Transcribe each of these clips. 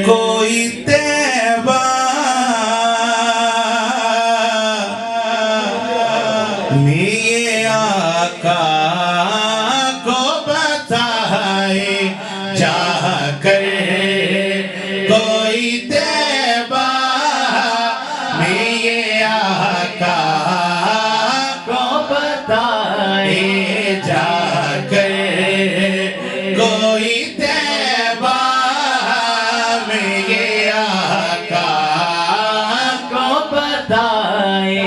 کوئی تیبہ میرے آقا کو بتائے جا کر کوئی تیبہ میرے آقا کو بتائے جا کر کوئی تیبہ میرے آقا کو بتائے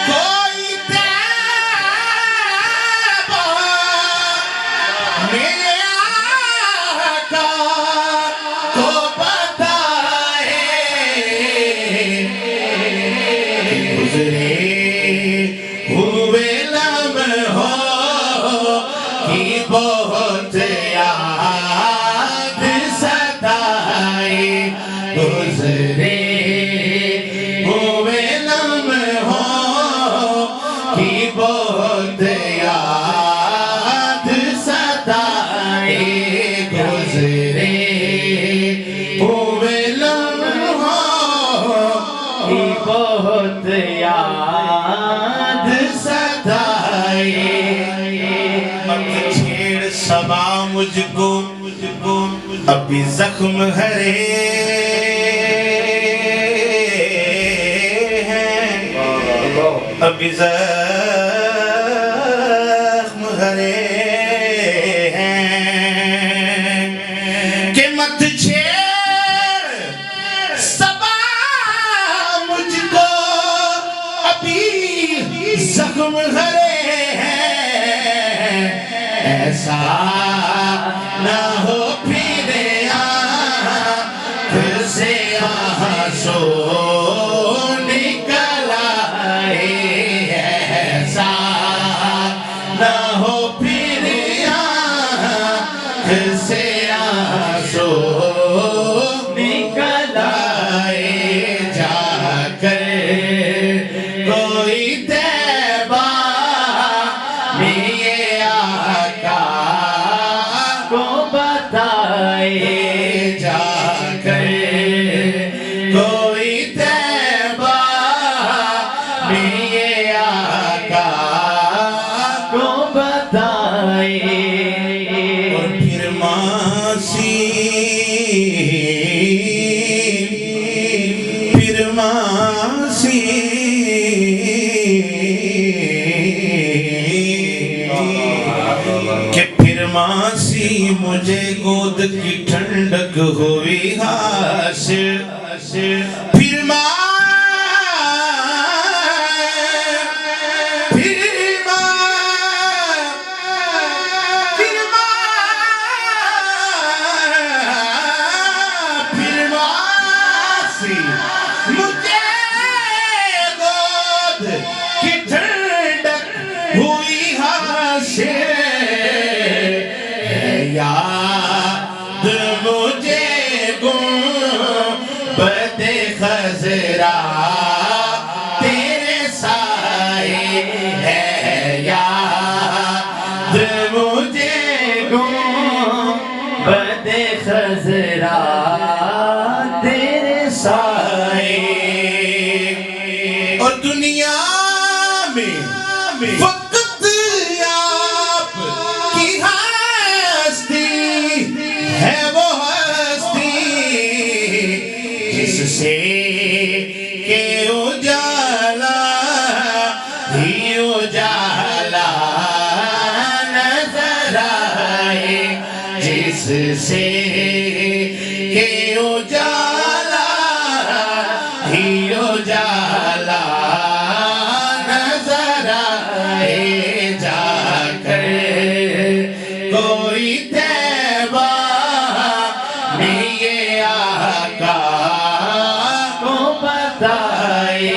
کوئی تیبہ میرے آقا کو بتائے گزرے ہوئے لمحوں کی بہت یاد ستائے گزرے ہوئے لمحوں کی بہت یاد ستائے گزرے ہوئے لمحوں کی بہت یاد ستائے مت چھیڑ صبا مجھ کو ابھی زخم ہرے ہیں ابھی زخم ہرے ہیں کہ مت چھیڑ صبا مجھ کو ابھی زخم ہرے ہیں ایسا نہ ہو پھر آنکھ سے آنسو نکل آئے ایسا نہ ہو پھر آنکھ سے آنسو نکل آئے جا کر کوئی تیبہ میرے آقا کو بتائے جا کر کوئی تیبہ میرے آقا کو بتائے اور پھر ماسی کہ پھر ماسی مجھے گود کی ٹھنڈک ہوئی حاصل پھر مجھے گود کی ٹھنڈک ہوئی حاصل یاد مجھے گنبد خضرا تیرے سائے ہے یاد مجھے گنبد خضرا تیرے سائے اور دنیا میں فقط آپ کی ہستی ہے وہ ہستی جس سے کہ اجالا ہی اجالا نظر آئے جس سے کہ اجالا ہی اجالا نظر آئے جا کر کوئی تیبہ میرے آقا کو بتائے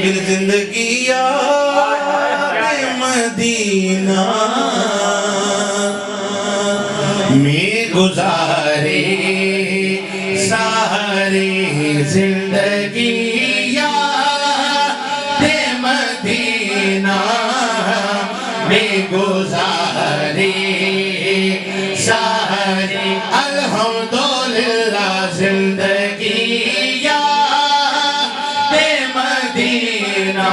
پھر زندگی یاد مدینہ میں گزارے سارے زندگی یاد مدینہ میں گزارے ساری الحمدللہ زندگی یاد مدینہ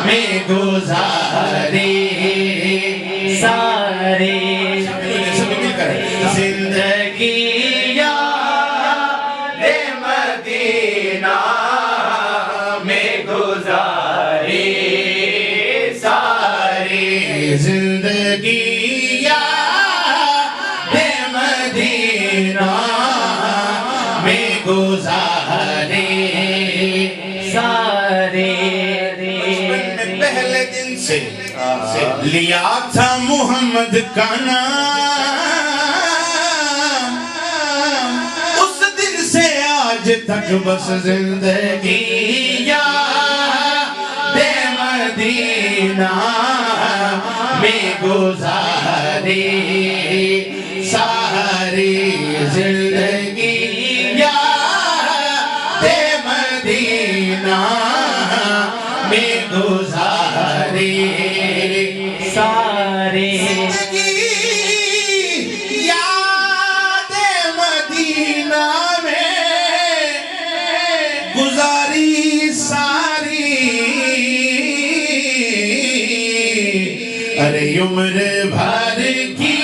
میں گزاری ساری سبھی مل کر زندگی یاد مدینہ میں گزاری ساری زندگی یاد مدینہ میں گزاری ساری پہلے دن سے لیا تھا محمد کا نام اس دن سے آج تک بس زندگی یاد مدینہ میں گزاری ساری زندگی یاد مدینہ میں گزاری ساری زندگی یاد مدینہ میں گزاری ساری ارے عمر بھر کی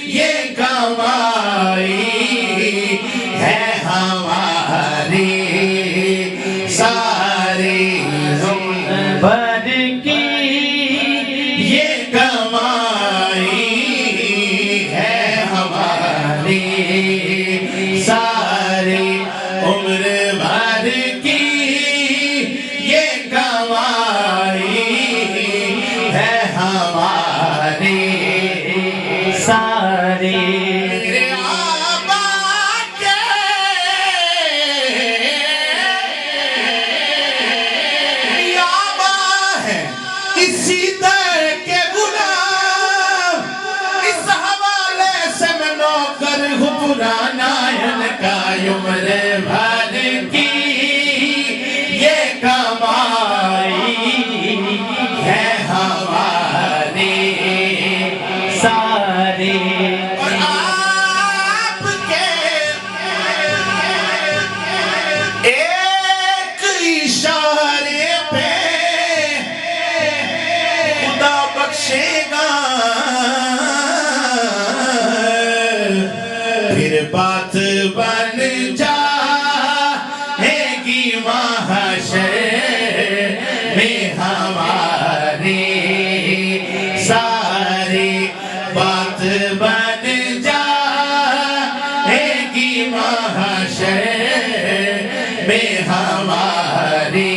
یہ کمائی ہے ہماری ساری بر کی یہ کمائی ہے ہماری ساری عمر بھر کی یہ کمائی ہے ہماری ساری میرے آبا کے آبا ہے اسی در کے غلام اس حوالے سے میں نوکر ہوں پرانا ان کا عمر بھر کی یہ کمائی ہے ہماری ساری اور آپ کے ایک اشارے پہ خدا بخشے گا پھر بات بن جائے گی محشر میں ہماری ساری بات بن جائے گی محشر میں ہماری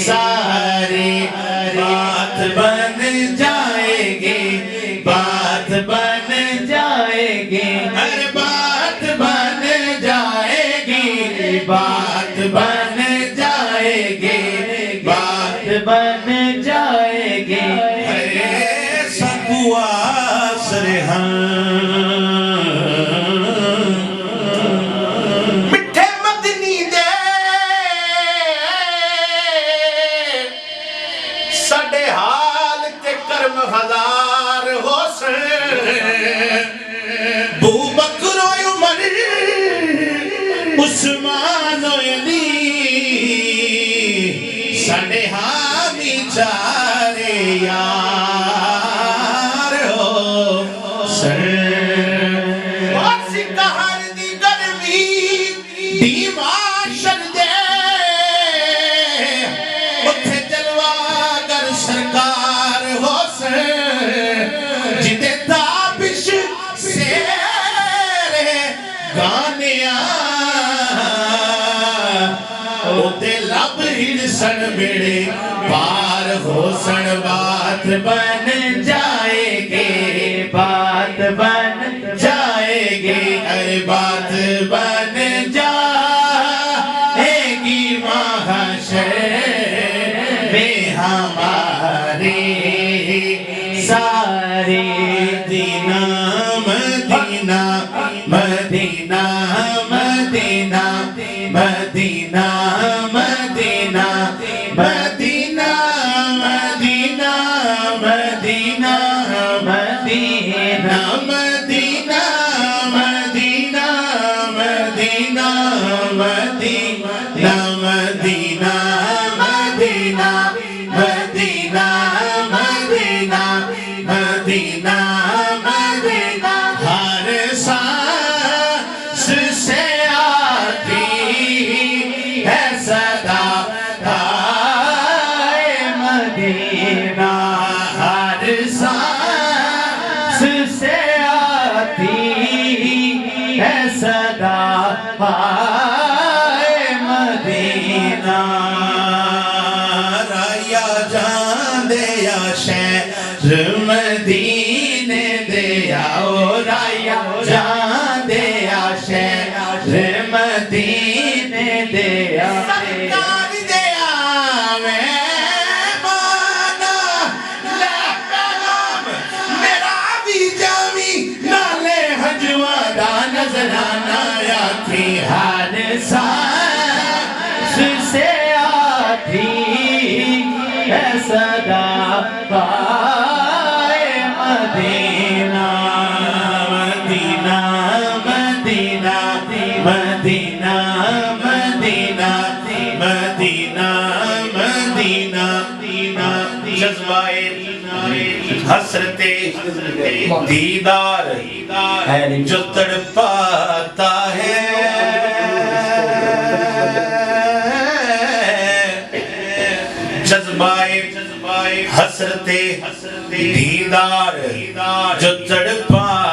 ساری بات بن جائے گی بات بن جائے گی ہر بات بن جائے گی بات بن جائے گی بات بن جائے گی سکوا سرہاں مٹھے مدنی دے ساڈے حال تے کرم ہزار حسن بو بکر و عمر عثمان و علی ساڈے حامی چارے یار ہو سر واسی کہر دی گرمی دی معاشر دے اتھے جلوہ گر سرکار ہو سر جدے تابش سیرے گانیاں اوتے لب ہرسن بیڑے پار ہو سن بات بن جائے گے بات بن جائے گی ارے بات بن جائے گی محشر میں ہماری ساری مدینہ مدینہ مدینہ مدینہ مدینہ مدینہ مدینہ مدینہ مدینہ مدینہ مدینہ مدینہ مدینہ مدینہ مدینہ مدینہ مدینہ مدینہ مدینہ مدینہ مدینہ ہر سانس سے آتی ہے صدا ہائے مدینہ ہر سانس سے آتی ہے صدا ہائے مدینہ رایا جان دیا شہر مدینے دیا او رایا جان دیا شہر مدینے دیا سرکار دیا میں مانا لے پیغام میرا بھی جامی نالے حجوہ دا نظرانہ یا تھی ہر سانس سے آتی ہے صدا ہائے مدینہ مدینہ مدینہ مدینہ مدینہ مدینہ مدینہ جذبائے حسرت دیدار جو تڑپاتا ہے جذبائے حسرت دیدار جو تڑپاتا